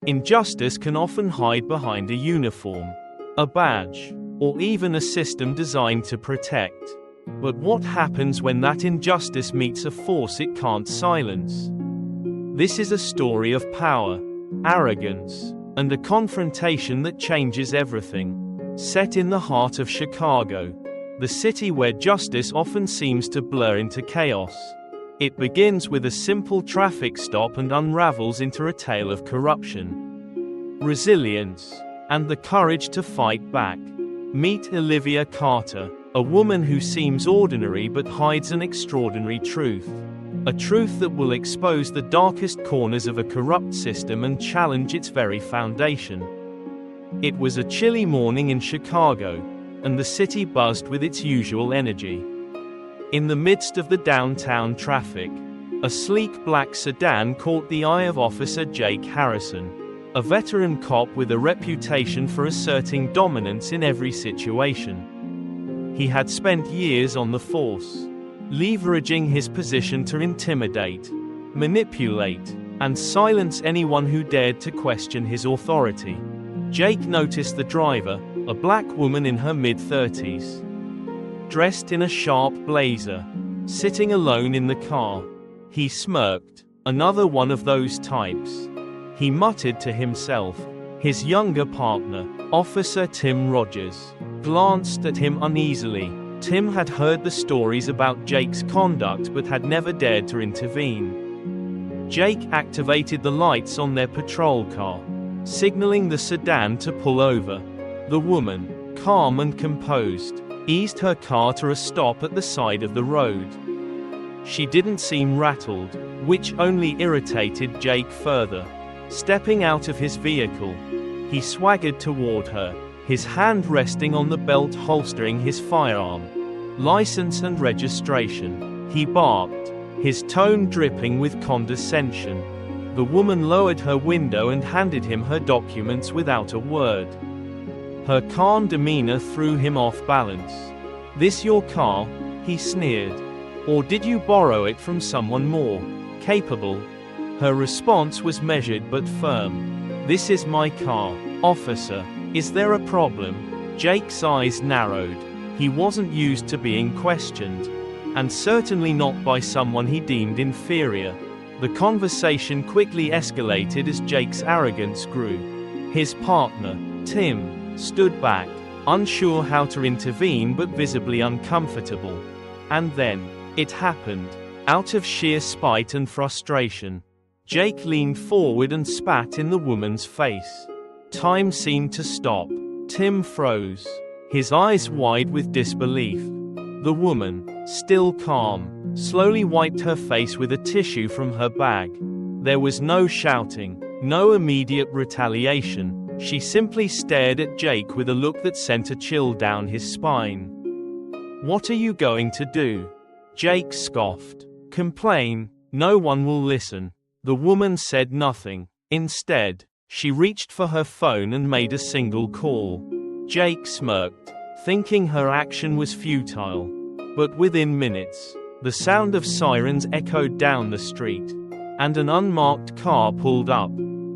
Injustice can often hide behind a uniform, a badge, or even a system designed to protect. But what happens when that injustice meets a force it can't silence? This is a story of power, arrogance, and a confrontation that changes everything. Set in the heart of Chicago, the city where justice often seems to blur into chaos. It begins with a simple traffic stop and unravels into a tale of corruption, resilience, and the courage to fight back. Meet Olivia Carter, a woman who seems ordinary but hides an extraordinary truth. A truth that will expose the darkest corners of a corrupt system and challenge its very foundation. It was a chilly morning in Chicago, and the city buzzed with its usual energy. In the midst of the downtown traffic, a sleek black sedan caught the eye of Officer Jake Harrison, a veteran cop with a reputation for asserting dominance in every situation. He had spent years on the force, leveraging his position to intimidate, manipulate, and silence anyone who dared to question his authority. Jake noticed the driver, a black woman in her mid-30s, dressed in a sharp blazer, sitting alone in the car. He smirked. Another one of those types. He muttered to himself. His younger partner, Officer Tim Rogers, glanced at him uneasily. Tim had heard the stories about Jake's conduct but had never dared to intervene. Jake activated the lights on their patrol car, signaling the sedan to pull over. The woman, calm and composed, eased her car to a stop at the side of the road. She didn't seem rattled, which only irritated Jake further. Stepping out of his vehicle, he swaggered toward her, his hand resting on the belt holstering his firearm. License and registration, he barked, his tone dripping with condescension. The woman lowered her window and handed him her documents without a word. Her calm demeanor threw him off balance. "This your car?" he sneered. "Or did you borrow it from someone more capable?" Her response was measured but firm. "This is my car, officer. Is there a problem?" Jake's eyes narrowed. He wasn't used to being questioned, and certainly not by someone he deemed inferior. The conversation quickly escalated as Jake's arrogance grew. His partner, Tim, stood back, unsure how to intervene but visibly uncomfortable. And then, it happened. Out of sheer spite and frustration, Jake leaned forward and spat in the woman's face. Time seemed to stop. Tim froze, his eyes wide with disbelief. The woman, still calm, slowly wiped her face with a tissue from her bag. There was no shouting, no immediate retaliation. She simply stared at Jake with a look that sent a chill down his spine. "What are you going to do?" Jake scoffed. "Complain? No one will listen." The woman said nothing. Instead, she reached for her phone and made a single call. Jake smirked, thinking her action was futile. But within minutes, the sound of sirens echoed down the street, and an unmarked car pulled up.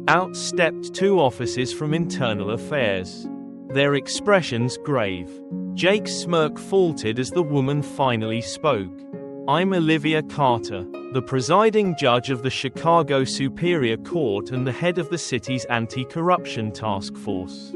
Out stepped two officers from Internal Affairs, their expressions grave. Jake's smirk faltered as the woman finally spoke. "I'm Olivia Carter, the presiding judge of the Chicago Superior Court and the head of the city's anti-corruption task force."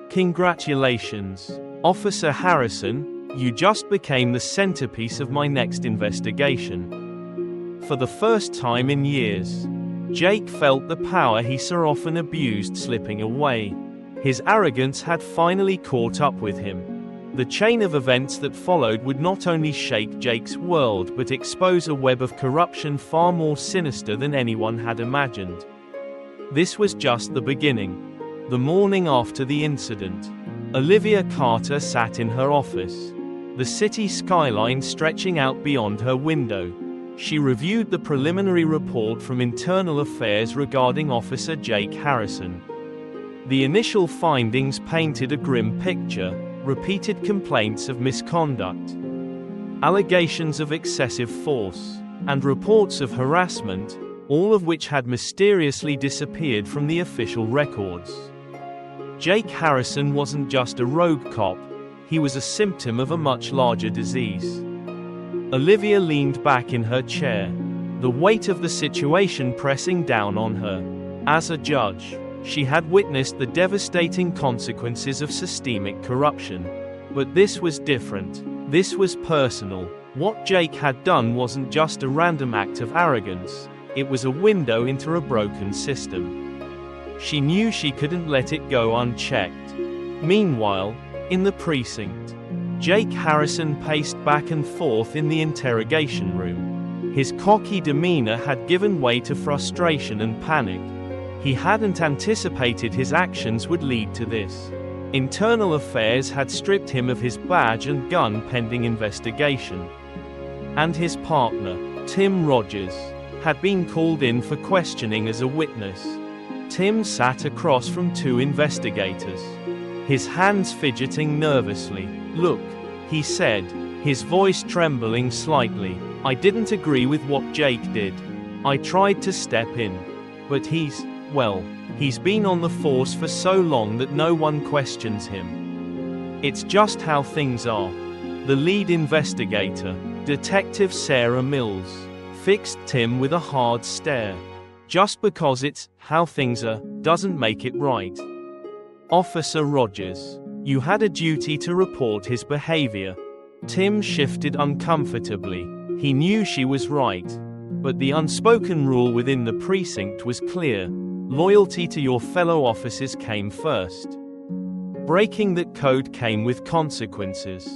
"Congratulations, Officer Harrison, you just became the centerpiece of my next investigation." For the first time in years, Jake felt the power he so often abused slipping away. His arrogance had finally caught up with him. The chain of events that followed would not only shake Jake's world but expose a web of corruption far more sinister than anyone had imagined. This was just the beginning. The morning after the incident, Olivia Carter sat in her office, the city skyline stretching out beyond her window. She reviewed the preliminary report from Internal Affairs regarding Officer Jake Harrison. The initial findings painted a grim picture: repeated complaints of misconduct, allegations of excessive force, and reports of harassment, all of which had mysteriously disappeared from the official records. Jake Harrison wasn't just a rogue cop, he was a symptom of a much larger disease. Olivia leaned back in her chair, the weight of the situation pressing down on her. As a judge, she had witnessed the devastating consequences of systemic corruption. But this was different. This was personal. What Jake had done wasn't just a random act of arrogance, it was a window into a broken system. She knew she couldn't let it go unchecked. Meanwhile, in the precinct, Jake Harrison paced back and forth in the interrogation room. His cocky demeanor had given way to frustration and panic. He hadn't anticipated his actions would lead to this. Internal affairs had stripped him of his badge and gun pending investigation. And his partner, Tim Rogers, had been called in for questioning as a witness. Tim sat across from two investigators, his hands fidgeting nervously. "Look," he said, his voice trembling slightly, "I didn't agree with what Jake did. I tried to step in. But he's been on the force for so long that no one questions him. It's just how things are." The lead investigator, Detective Sarah Mills, fixed Tim with a hard stare. "Just because it's how things are, doesn't make it right. Officer Rogers, you had a duty to report his behavior." Tim shifted uncomfortably. He knew she was right. But the unspoken rule within the precinct was clear. Loyalty to your fellow officers came first. Breaking that code came with consequences.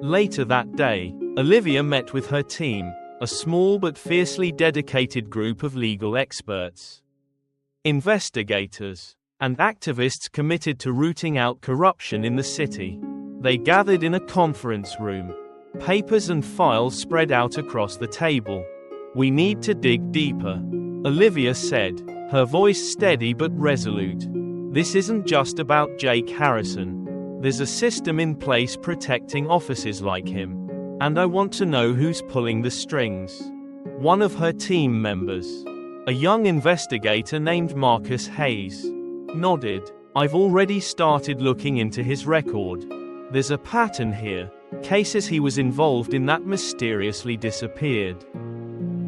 Later that day, Olivia met with her team, a small but fiercely dedicated group of legal experts, investigators, and activists committed to rooting out corruption in the city. They gathered in a conference room, papers and files spread out across the table. "We need to dig deeper," Olivia said, her voice steady but resolute. "This isn't just about Jake Harrison. There's a system in place protecting officers like him. And I want to know who's pulling the strings." One of her team members, a young investigator named Marcus Hayes, nodded. "I've already started looking into his record. There's a pattern here. Cases he was involved in that mysteriously disappeared.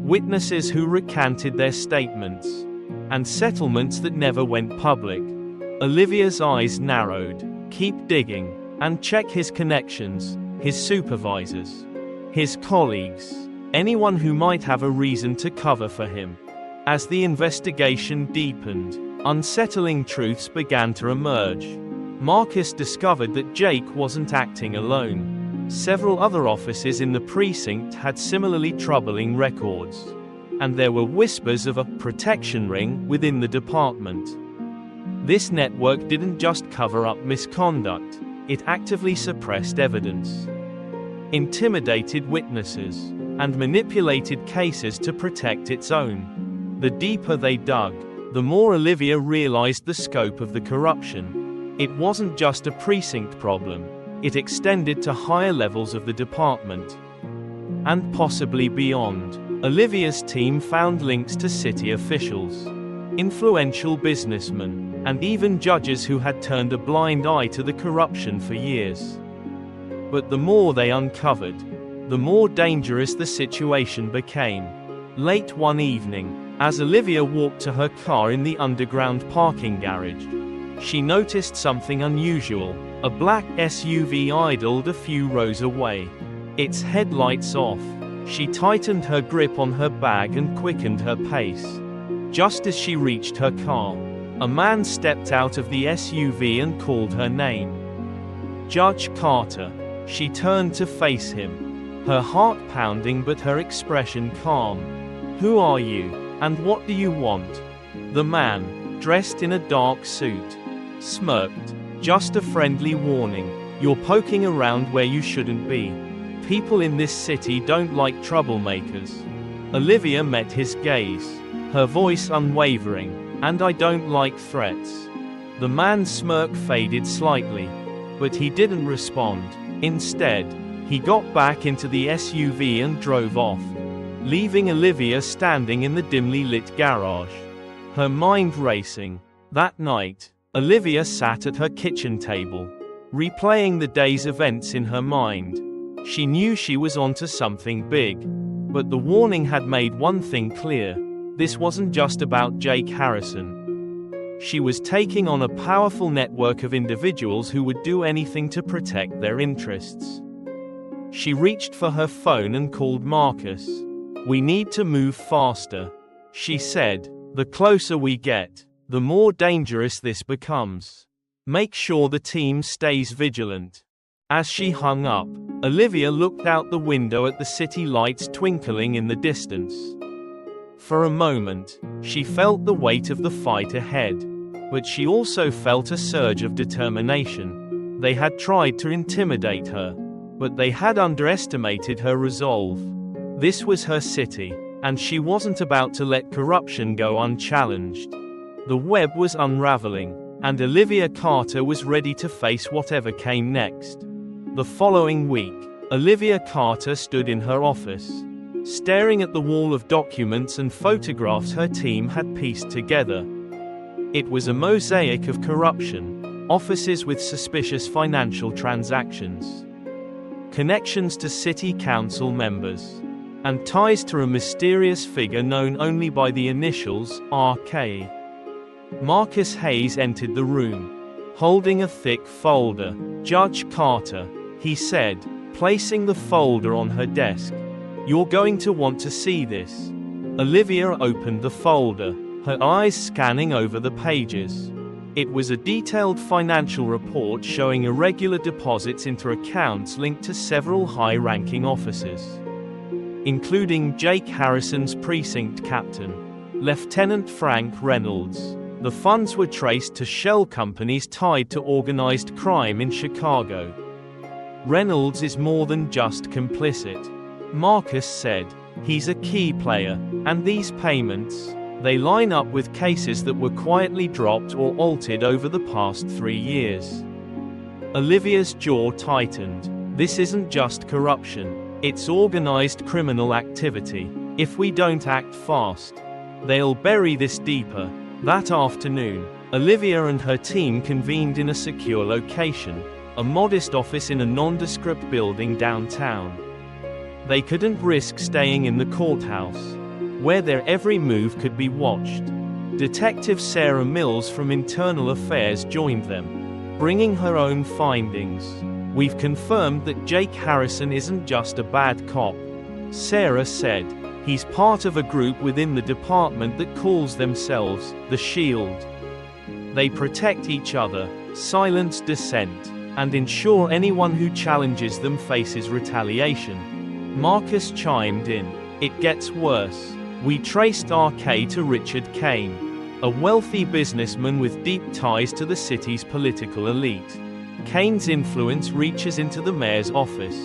Witnesses who recanted their statements. And settlements that never went public." Olivia's eyes narrowed. "Keep digging. And check his connections, his supervisors, his colleagues, anyone who might have a reason to cover for him." As the investigation deepened, unsettling truths began to emerge. Marcus discovered that Jake wasn't acting alone. Several other officers in the precinct had similarly troubling records. And there were whispers of a protection ring within the department. This network didn't just cover up misconduct, it actively suppressed evidence, intimidated witnesses, and manipulated cases to protect its own. The deeper they dug, the more Olivia realized the scope of the corruption. It wasn't just a precinct problem, it extended to higher levels of the department. And possibly beyond. Olivia's team found links to city officials, influential businessmen, and even judges who had turned a blind eye to the corruption for years. But the more they uncovered, the more dangerous the situation became. Late one evening, as Olivia walked to her car in the underground parking garage, she noticed something unusual. A black SUV idled a few rows away, its headlights off. She tightened her grip on her bag and quickened her pace. Just as she reached her car, a man stepped out of the SUV and called her name. "Judge Carter." She turned to face him, her heart pounding but her expression calm. "Who are you, and what do you want?" The man, dressed in a dark suit, smirked. "Just a friendly warning. You're poking around where you shouldn't be. People in this city don't like troublemakers." Olivia met his gaze, her voice unwavering. "And I don't like threats." The man's smirk faded slightly, but he didn't respond. Instead, he got back into the SUV and drove off, leaving Olivia standing in the dimly lit garage, her mind racing. That night, Olivia sat at her kitchen table, replaying the day's events in her mind. She knew she was onto something big, but the warning had made one thing clear: this wasn't just about Jake Harrison. She was taking on a powerful network of individuals who would do anything to protect their interests. She reached for her phone and called Marcus. "We need to move faster," she said. "The closer we get, the more dangerous this becomes. Make sure the team stays vigilant." As she hung up, Olivia looked out the window at the city lights twinkling in the distance. For a moment, she felt the weight of the fight ahead, but she also felt a surge of determination. They had tried to intimidate her, but they had underestimated her resolve. This was her city, and she wasn't about to let corruption go unchallenged. The web was unraveling, and Olivia Carter was ready to face whatever came next. The following week, Olivia Carter stood in her office, staring at the wall of documents and photographs her team had pieced together. It was a mosaic of corruption, offices with suspicious financial transactions, connections to city council members, and ties to a mysterious figure known only by the initials RK. Marcus Hayes entered the room, holding a thick folder. "Judge Carter," he said, placing the folder on her desk. "You're going to want to see this." Olivia opened the folder, her eyes scanning over the pages. It was a detailed financial report showing irregular deposits into accounts linked to several high-ranking officers, including Jake Harrison's precinct captain, Lieutenant Frank Reynolds. The funds were traced to shell companies tied to organized crime in Chicago. "Reynolds is more than just complicit," Marcus said. "He's a key player, and these payments, they line up with cases that were quietly dropped or altered over the past 3 years." Olivia's jaw tightened. This isn't just corruption, it's organized criminal activity. If we don't act fast, they'll bury this deeper. That afternoon, Olivia and her team convened in a secure location, a modest office in a nondescript building downtown. They couldn't risk staying in the courthouse, where their every move could be watched. Detective Sarah Mills from Internal Affairs joined them, bringing her own findings. "We've confirmed that Jake Harrison isn't just a bad cop," Sarah said. "He's part of a group within the department that calls themselves the Shield. They protect each other, silence dissent, and ensure anyone who challenges them faces retaliation." Marcus chimed in. "It gets worse. We traced RK to Richard Kane, a wealthy businessman with deep ties to the city's political elite. Kane's influence reaches into the mayor's office,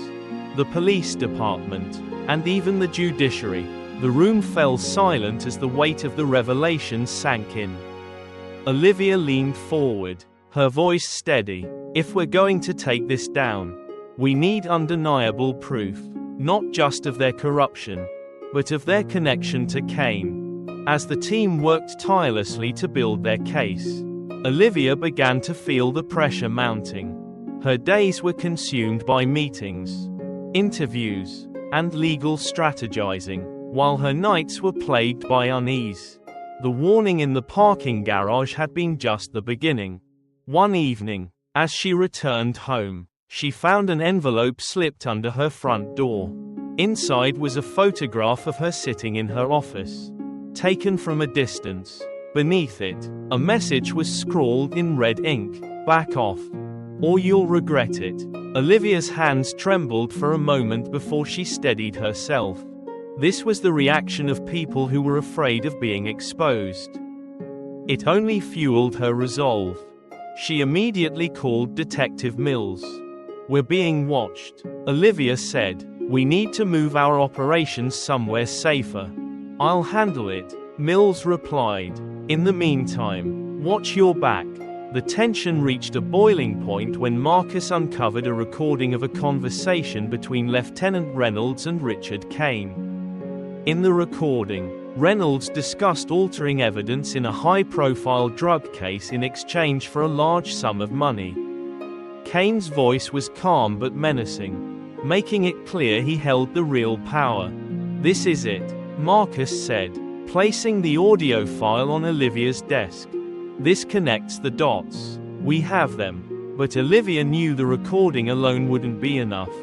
the police department, and even the judiciary." The room fell silent as the weight of the revelation sank in. Olivia leaned forward, her voice steady. "If we're going to take this down, we need undeniable proof, not just of their corruption, but of their connection to Kane." As the team worked tirelessly to build their case, Olivia began to feel the pressure mounting. Her days were consumed by meetings, interviews, and legal strategizing, while her nights were plagued by unease. The warning in the parking garage had been just the beginning. One evening, as she returned home, she found an envelope slipped under her front door. Inside was a photograph of her sitting in her office, taken from a distance. Beneath it, a message was scrawled in red ink: "Back off, or you'll regret it." Olivia's hands trembled for a moment before she steadied herself. This was the reaction of people who were afraid of being exposed. It only fueled her resolve. She immediately called Detective Mills. "We're being watched," Olivia said. "We need to move our operations somewhere safer." "I'll handle it," Mills replied. "In the meantime, watch your back." The tension reached a boiling point when Marcus uncovered a recording of a conversation between Lieutenant Reynolds and Richard Kane. In the recording, Reynolds discussed altering evidence in a high-profile drug case in exchange for a large sum of money. Kane's voice was calm but menacing, making it clear he held the real power. "This is it," Marcus said, placing the audio file on Olivia's desk. "This connects the dots. We have them." But Olivia knew the recording alone wouldn't be enough.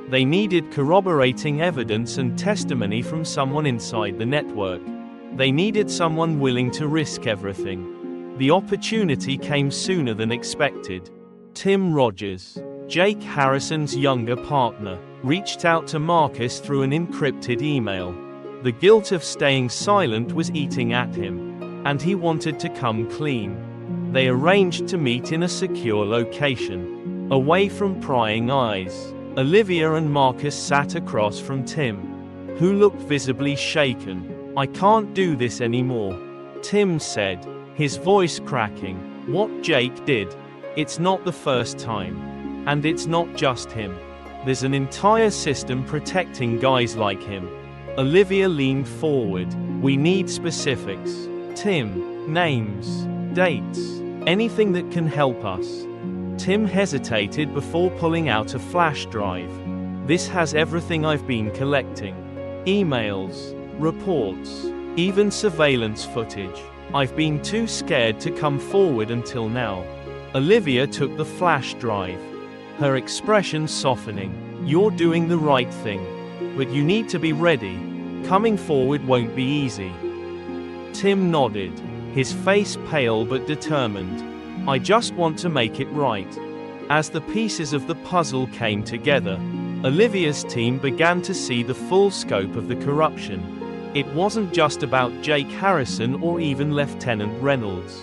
They needed corroborating evidence and testimony from someone inside the network. They needed someone willing to risk everything. The opportunity came sooner than expected. Tim Rogers, Jake Harrison's younger partner, reached out to Marcus through an encrypted email. The guilt of staying silent was eating at him, and he wanted to come clean. They arranged to meet in a secure location, away from prying eyes. Olivia and Marcus sat across from Tim, who looked visibly shaken. "I can't do this anymore," Tim said, his voice cracking. "What Jake did, it's not the first time. And it's not just him. There's an entire system protecting guys like him." Olivia leaned forward. "We need specifics. Tim, names, dates, anything that can help us." Tim hesitated before pulling out a flash drive. "This has everything I've been collecting. Emails, reports, even surveillance footage. I've been too scared to come forward until now." Olivia took the flash drive, her expression softening. "You're doing the right thing. But you need to be ready. Coming forward won't be easy." Tim nodded, his face pale but determined. "I just want to make it right." As the pieces of the puzzle came together, Olivia's team began to see the full scope of the corruption. It wasn't just about Jake Harrison or even Lieutenant Reynolds.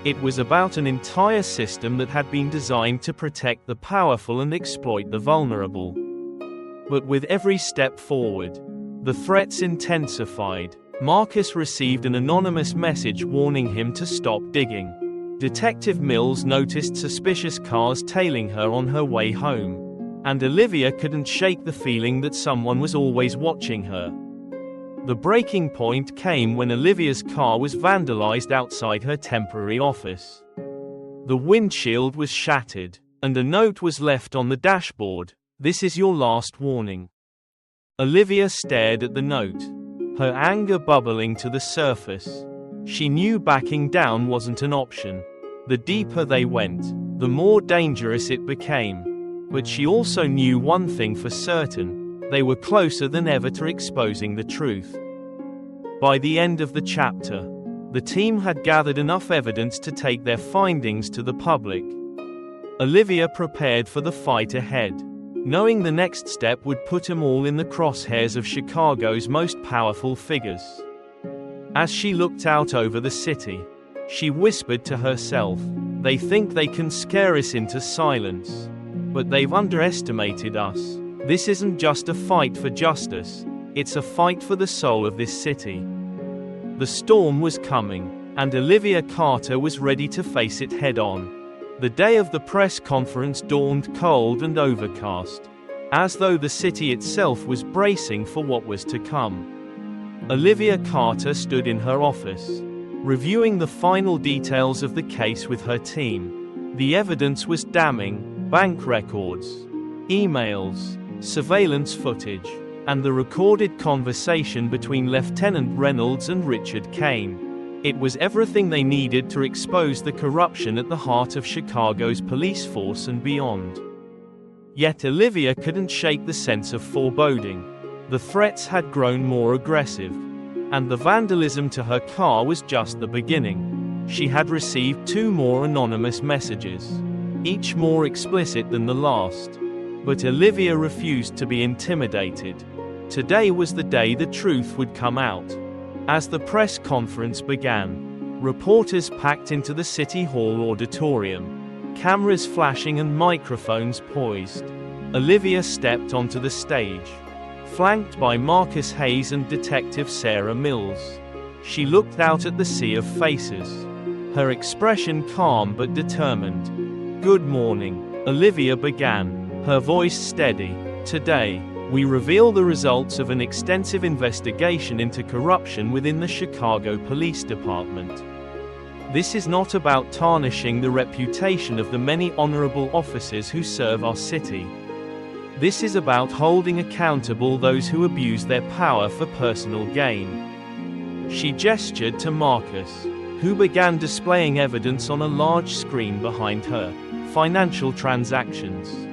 It was about an entire system that had been designed to protect the powerful and exploit the vulnerable. But with every step forward, the threats intensified. Marcus received an anonymous message warning him to stop digging. Detective Mills noticed suspicious cars tailing her on her way home. And Olivia couldn't shake the feeling that someone was always watching her. The breaking point came when Olivia's car was vandalized outside her temporary office. The windshield was shattered, and a note was left on the dashboard. "This is your last warning." Olivia stared at the note, her anger bubbling to the surface. She knew backing down wasn't an option. The deeper they went, the more dangerous it became. But she also knew one thing for certain: they were closer than ever to exposing the truth. By the end of the chapter, the team had gathered enough evidence to take their findings to the public. Olivia prepared for the fight ahead, knowing the next step would put them all in the crosshairs of Chicago's most powerful figures. As she looked out over the city, she whispered to herself, "They think they can scare us into silence. But they've underestimated us. This isn't just a fight for justice, it's a fight for the soul of this city." The storm was coming, and Olivia Carter was ready to face it head-on. The day of the press conference dawned cold and overcast, as though the city itself was bracing for what was to come. Olivia Carter stood in her office, reviewing the final details of the case with her team. The evidence was damning: bank records, emails, surveillance footage, and the recorded conversation between Lieutenant Reynolds and Richard Kane. It was everything they needed to expose the corruption at the heart of Chicago's police force and beyond. Yet Olivia couldn't shake the sense of foreboding. The threats had grown more aggressive, and the vandalism to her car was just the beginning. She had received 2 more anonymous messages, each more explicit than the last. But Olivia refused to be intimidated. Today was the day the truth would come out. As the press conference began, reporters packed into the City Hall auditorium, cameras flashing and microphones poised. Olivia stepped onto the stage, flanked by Marcus Hayes and Detective Sarah Mills. She looked out at the sea of faces, her expression calm but determined. "Good morning," Olivia began, her voice steady. "Today, We reveal the results of an extensive investigation into corruption within the Chicago Police Department. This is not about tarnishing the reputation of the many honorable officers who serve our city. This is about holding accountable those who abuse their power for personal gain. She gestured to Marcus, who began displaying evidence on a large screen behind her: financial transactions,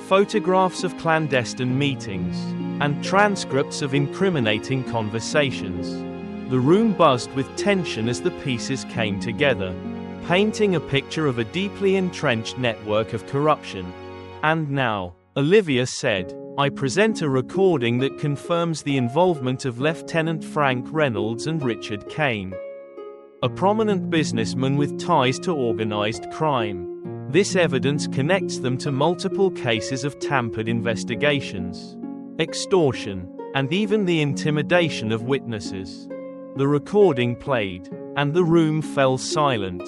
photographs of clandestine meetings, and transcripts of incriminating conversations. The room buzzed with tension as the pieces came together, painting a picture of a deeply entrenched network of corruption. "And now," Olivia said, "I present a recording that confirms the involvement of Lieutenant Frank Reynolds and Richard Kane, a prominent businessman with ties to organized crime. This evidence connects them to multiple cases of tampered investigations, extortion, and even the intimidation of witnesses." The recording played, and the room fell silent.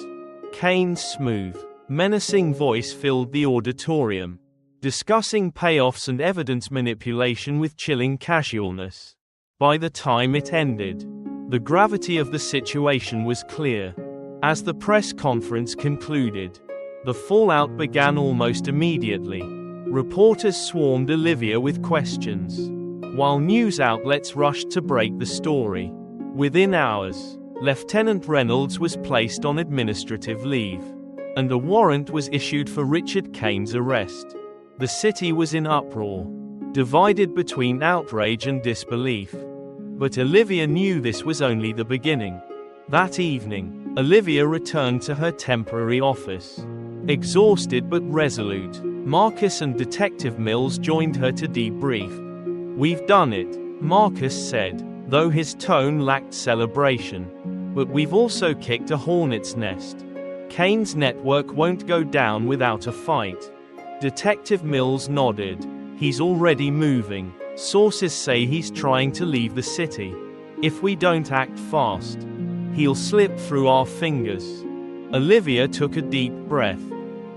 Kane's smooth, menacing voice filled the auditorium, discussing payoffs and evidence manipulation with chilling casualness. By the time it ended, the gravity of the situation was clear. As the press conference concluded, the fallout began almost immediately. Reporters swarmed Olivia with questions, while news outlets rushed to break the story. Within hours, Lieutenant Reynolds was placed on administrative leave, and a warrant was issued for Richard Kane's arrest. The city was in uproar, divided between outrage and disbelief. But Olivia knew this was only the beginning. That evening, Olivia returned to her temporary office. Exhausted but resolute, Marcus and Detective Mills joined her to debrief. "We've done it," Marcus said, though his tone lacked celebration. "But we've also kicked a hornet's nest. Kane's network won't go down without a fight." Detective Mills nodded. "He's already moving. Sources say he's trying to leave the city. If we don't act fast, he'll slip through our fingers." Olivia took a deep breath.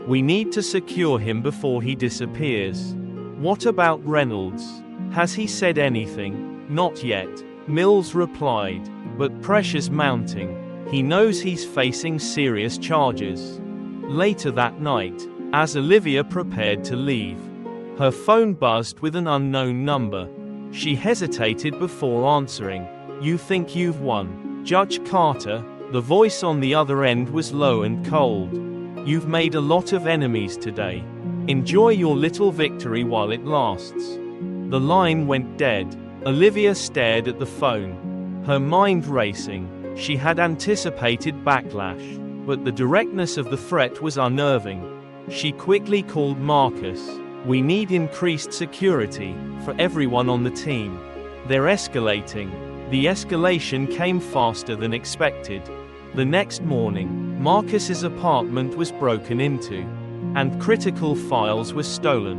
"We need to secure him before he disappears." "What about Reynolds? Has he said anything?" "Not yet," Mills replied, "but pressure's mounting. He knows he's facing serious charges." Later that night, as Olivia prepared to leave, her phone buzzed with an unknown number. She hesitated before answering. "You think you've won, Judge Carter?" The voice on the other end was low and cold. "You've made a lot of enemies today. Enjoy your little victory while it lasts." The line went dead. Olivia stared at the phone, her mind racing. She had anticipated backlash, but the directness of the threat was unnerving. She quickly called Marcus. "We need increased security for everyone on the team. They're escalating." The escalation came faster than expected. The next morning, Marcus's apartment was broken into, and critical files were stolen.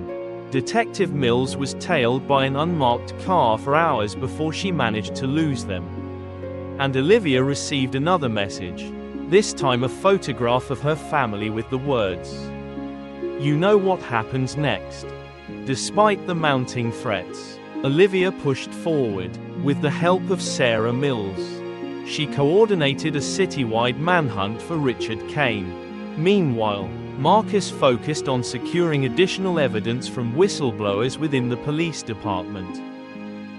Detective Mills was tailed by an unmarked car for hours before she managed to lose them. And Olivia received another message, this time a photograph of her family with the words, "You know what happens next." Despite the mounting threats, Olivia pushed forward, with the help of Sarah Mills. She coordinated a citywide manhunt for Richard Kane. Meanwhile, Marcus focused on securing additional evidence from whistleblowers within the police department.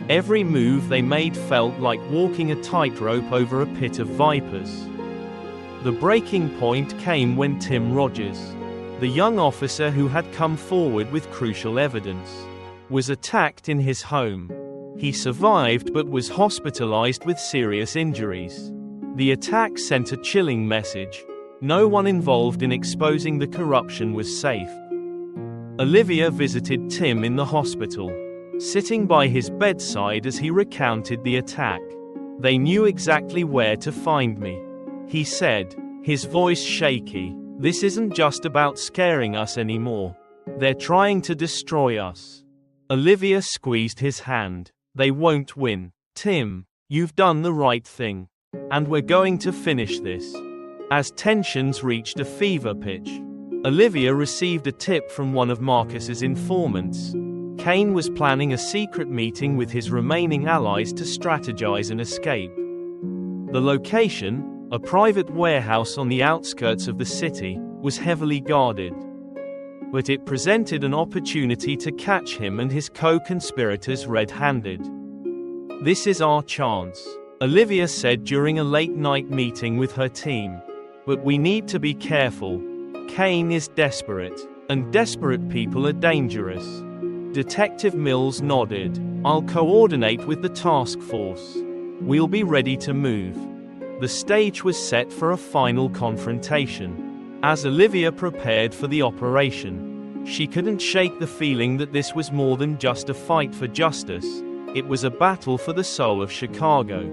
Every move they made felt like walking a tightrope over a pit of vipers. The breaking point came when Tim Rogers, the young officer who had come forward with crucial evidence, was attacked in his home. He survived but was hospitalized with serious injuries. The attack sent a chilling message: no one involved in exposing the corruption was safe. Olivia visited Tim in the hospital, sitting by his bedside as he recounted the attack. "They knew exactly where to find me," he said, his voice shaky. "This isn't just about scaring us anymore. They're trying to destroy us." Olivia squeezed his hand. "They won't win. Tim, you've done the right thing. And we're going to finish this." As tensions reached a fever pitch, Olivia received a tip from one of Marcus's informants. Kane was planning a secret meeting with his remaining allies to strategize an escape. The location, a private warehouse on the outskirts of the city, was heavily guarded. But it presented an opportunity to catch him and his co-conspirators red-handed. "This is our chance," Olivia said during a late-night meeting with her team. "But we need to be careful. Kane is desperate, and desperate people are dangerous." Detective Mills nodded. "I'll coordinate with the task force. We'll be ready to move." The stage was set for a final confrontation. As Olivia prepared for the operation, she couldn't shake the feeling that this was more than just a fight for justice. It was a battle for the soul of Chicago.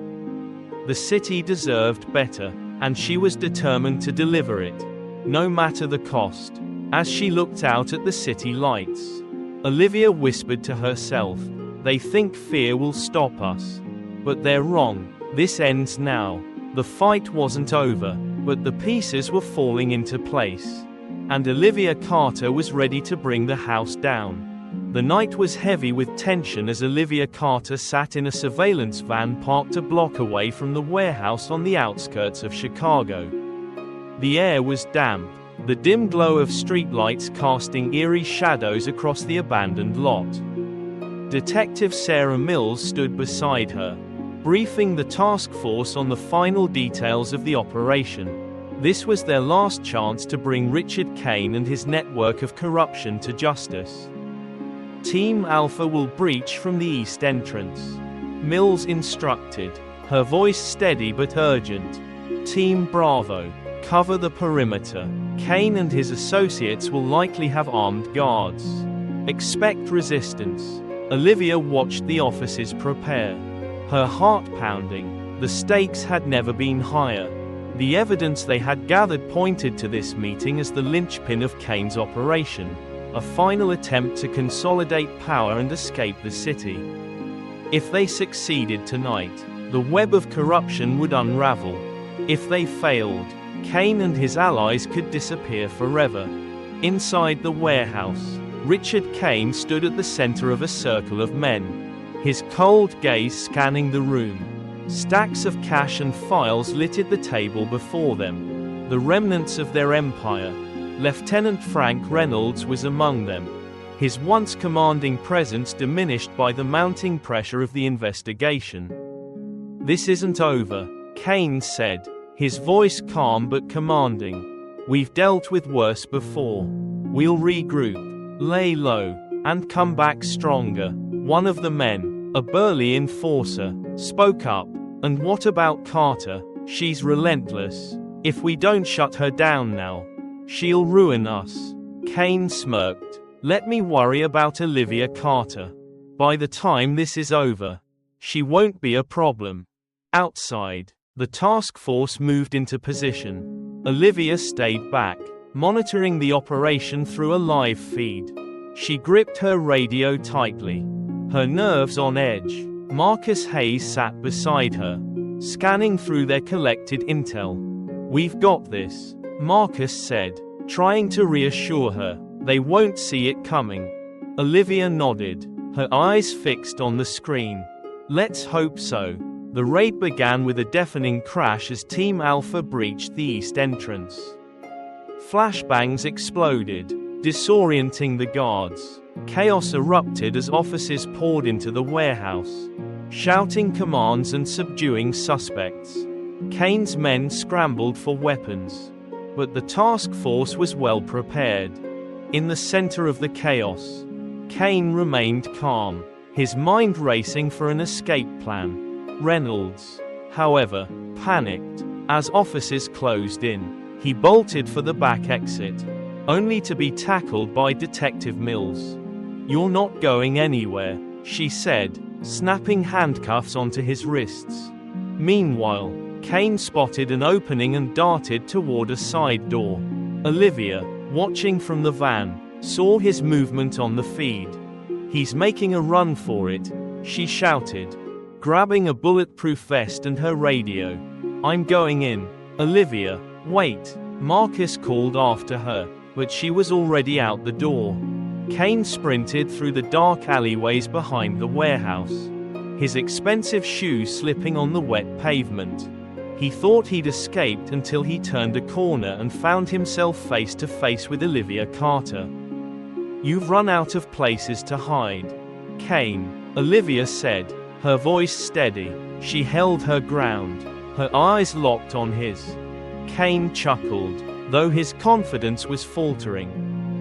The city deserved better, and she was determined to deliver it, no matter the cost. As she looked out at the city lights, Olivia whispered to herself, "They think fear will stop us. But they're wrong. This ends now." The fight wasn't over, but the pieces were falling into place. And Olivia Carter was ready to bring the house down. The night was heavy with tension as Olivia Carter sat in a surveillance van parked a block away from the warehouse on the outskirts of Chicago. The air was damp, the dim glow of streetlights casting eerie shadows across the abandoned lot. Detective Sarah Mills stood beside her, briefing the task force on the final details of the operation. This was their last chance to bring Richard Kane and his network of corruption to justice. "Team Alpha will breach from the east entrance," Mills instructed, her voice steady but urgent. "Team Bravo, cover the perimeter. Kane and his associates will likely have armed guards. Expect resistance." Olivia watched the officers prepare, her heart pounding. The stakes had never been higher. The evidence they had gathered pointed to this meeting as the linchpin of Kane's operation, a final attempt to consolidate power and escape the city. If they succeeded tonight, the web of corruption would unravel. If they failed, Kane and his allies could disappear forever. Inside the warehouse, Richard Kane stood at the center of a circle of men, his cold gaze scanning the room. Stacks of cash and files littered the table before them, the remnants of their empire. Lieutenant Frank Reynolds was among them, his once commanding presence diminished by the mounting pressure of the investigation. "This isn't over," Kane said, his voice calm but commanding. "We've dealt with worse before. We'll regroup, lay low, and come back stronger." One of the men, a burly enforcer, spoke up. "And what about Carter? She's relentless. If we don't shut her down now, she'll ruin us." Kane smirked. "Let me worry about Olivia Carter. By the time this is over, she won't be a problem." Outside, the task force moved into position. Olivia stayed back, monitoring the operation through a live feed. She gripped her radio tightly, her nerves on edge. Marcus Hayes sat beside her, scanning through their collected intel. "We've got this," Marcus said, trying to reassure her. "They won't see it coming." Olivia nodded, her eyes fixed on the screen. "Let's hope so." The raid began with a deafening crash as Team Alpha breached the east entrance. Flashbangs exploded, disorienting the guards. Chaos erupted as officers poured into the warehouse, shouting commands and subduing suspects. Kane's men scrambled for weapons, but the task force was well prepared. In the center of the chaos, Kane remained calm, his mind racing for an escape plan. Reynolds, however, panicked. As officers closed in, he bolted for the back exit, only to be tackled by Detective Mills. "You're not going anywhere," she said, snapping handcuffs onto his wrists. Meanwhile, Kane spotted an opening and darted toward a side door. Olivia, watching from the van, saw his movement on the feed. "He's making a run for it," she shouted, grabbing a bulletproof vest and her radio. "I'm going in." "Olivia, wait," Marcus called after her, but she was already out the door. Kane sprinted through the dark alleyways behind the warehouse, his expensive shoes slipping on the wet pavement. He thought he'd escaped until he turned a corner and found himself face to face with Olivia Carter. "You've run out of places to hide, Kane," Olivia said, her voice steady. She held her ground, her eyes locked on his. Kane chuckled, though his confidence was faltering.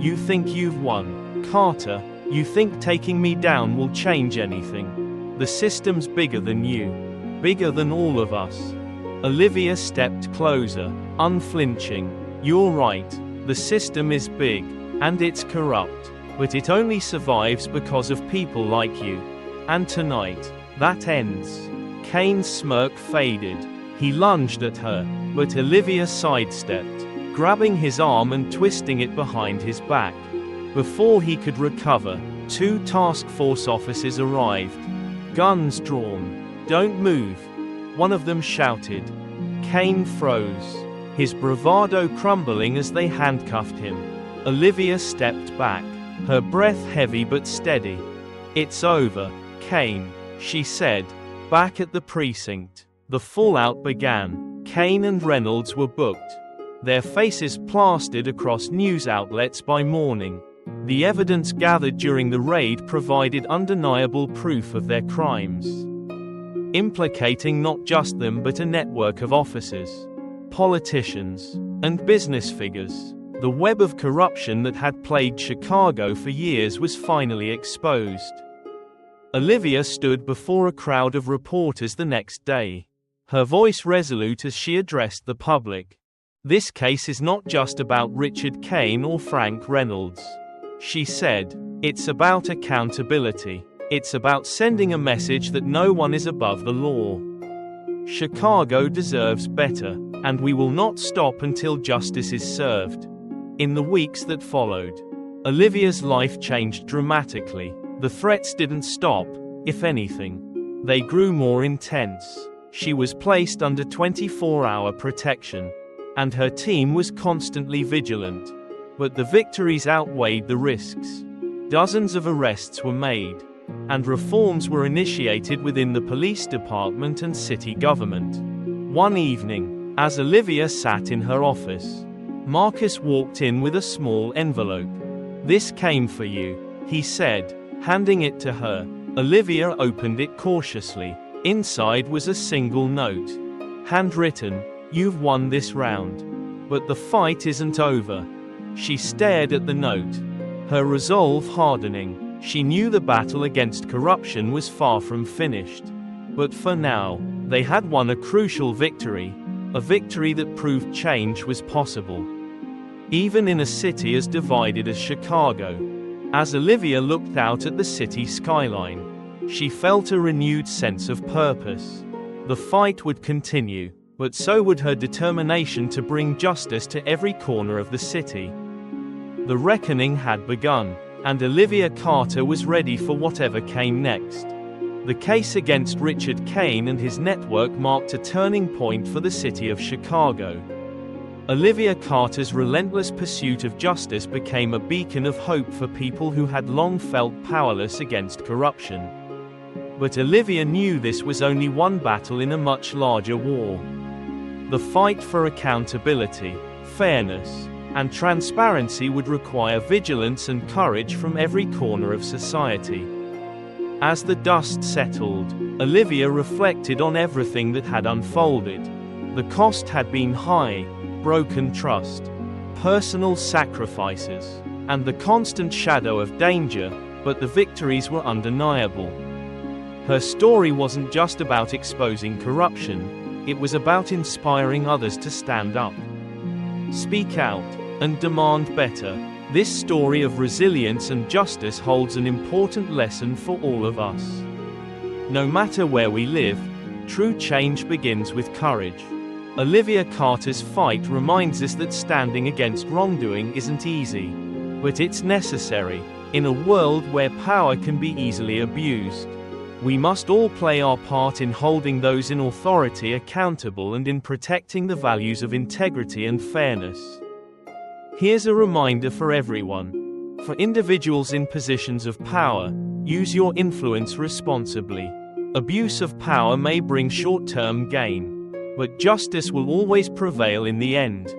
"You think you've won, Carter? You think taking me down will change anything? The system's bigger than you. Bigger than all of us." Olivia stepped closer, unflinching. "You're right. The system is big, and it's corrupt. But it only survives because of people like you. And tonight, that ends." Kane's smirk faded. He lunged at her, but Olivia sidestepped, grabbing his arm and twisting it behind his back. Before he could recover, 2 task force officers arrived, guns drawn. "Don't move," one of them shouted. Kane froze, his bravado crumbling as they handcuffed him. Olivia stepped back, her breath heavy but steady. "It's over, Kane," she said. Back at the precinct, the fallout began. Kane and Reynolds were booked, their faces plastered across news outlets by morning. The evidence gathered during the raid provided undeniable proof of their crimes, implicating not just them but a network of officers, politicians, and business figures. The web of corruption that had plagued Chicago for years was finally exposed. Olivia stood before a crowd of reporters the next day, her voice resolute as she addressed the public. "This case is not just about Richard Kane or Frank Reynolds," she said. "It's about accountability. It's about sending a message that no one is above the law. Chicago deserves better, and we will not stop until justice is served." In the weeks that followed, Olivia's life changed dramatically. The threats didn't stop, if anything. They grew more intense. She was placed under 24-hour protection, and her team was constantly vigilant. But the victories outweighed the risks. Dozens of arrests were made, and reforms were initiated within the police department and city government. One evening, as Olivia sat in her office, Marcus walked in with a small envelope. "This came for you," he said, handing it to her. Olivia opened it cautiously. Inside was a single note. Handwritten, "You've won this round. But the fight isn't over." She stared at the note, her resolve hardening. She knew the battle against corruption was far from finished. But for now, they had won a crucial victory, a victory that proved change was possible, even in a city as divided as Chicago. As Olivia looked out at the city skyline, she felt a renewed sense of purpose. The fight would continue, but so would her determination to bring justice to every corner of the city. The reckoning had begun, and Olivia Carter was ready for whatever came next. The case against Richard Kane and his network marked a turning point for the city of Chicago. Olivia Carter's relentless pursuit of justice became a beacon of hope for people who had long felt powerless against corruption. But Olivia knew this was only one battle in a much larger war. The fight for accountability, fairness, and transparency would require vigilance and courage from every corner of society. As the dust settled, Olivia reflected on everything that had unfolded. The cost had been high: broken trust, personal sacrifices, and the constant shadow of danger, but the victories were undeniable. Her story wasn't just about exposing corruption, it was about inspiring others to stand up, speak out, and demand better. This story of resilience and justice holds an important lesson for all of us. No matter where we live, true change begins with courage. Olivia Carter's fight reminds us that standing against wrongdoing isn't easy, but it's necessary. In a world where power can be easily abused, we must all play our part in holding those in authority accountable and in protecting the values of integrity and fairness. Here's a reminder for everyone. For individuals in positions of power, use your influence responsibly. Abuse of power may bring short-term gain, but justice will always prevail in the end.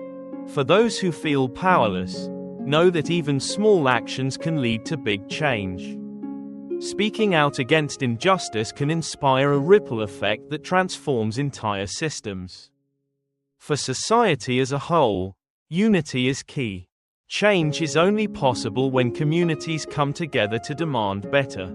For those who feel powerless, know that even small actions can lead to big change. Speaking out against injustice can inspire a ripple effect that transforms entire systems. For society as a whole, unity is key. Change is only possible when communities come together to demand better.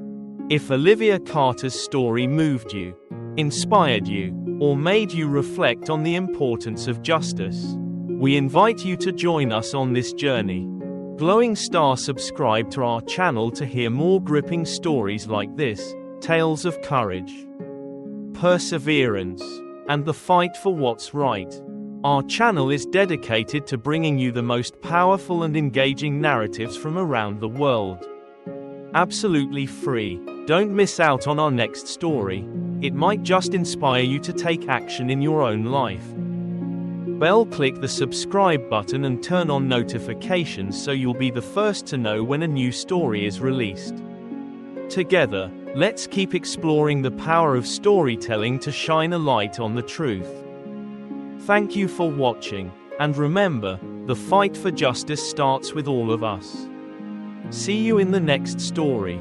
If Olivia Carter's story moved you, inspired you, or made you reflect on the importance of justice, we invite you to join us on this journey. Glowing star, subscribe to our channel to hear more gripping stories like this, tales of courage, perseverance, and the fight for what's right. Our channel is dedicated to bringing you the most powerful and engaging narratives from around the world. Absolutely free. Don't miss out on our next story. It might just inspire you to take action in your own life. Click the subscribe button and turn on notifications so you'll be the first to know when a new story is released. Together, let's keep exploring the power of storytelling to shine a light on the truth. Thank you for watching, and remember, the fight for justice starts with all of us. See you in the next story.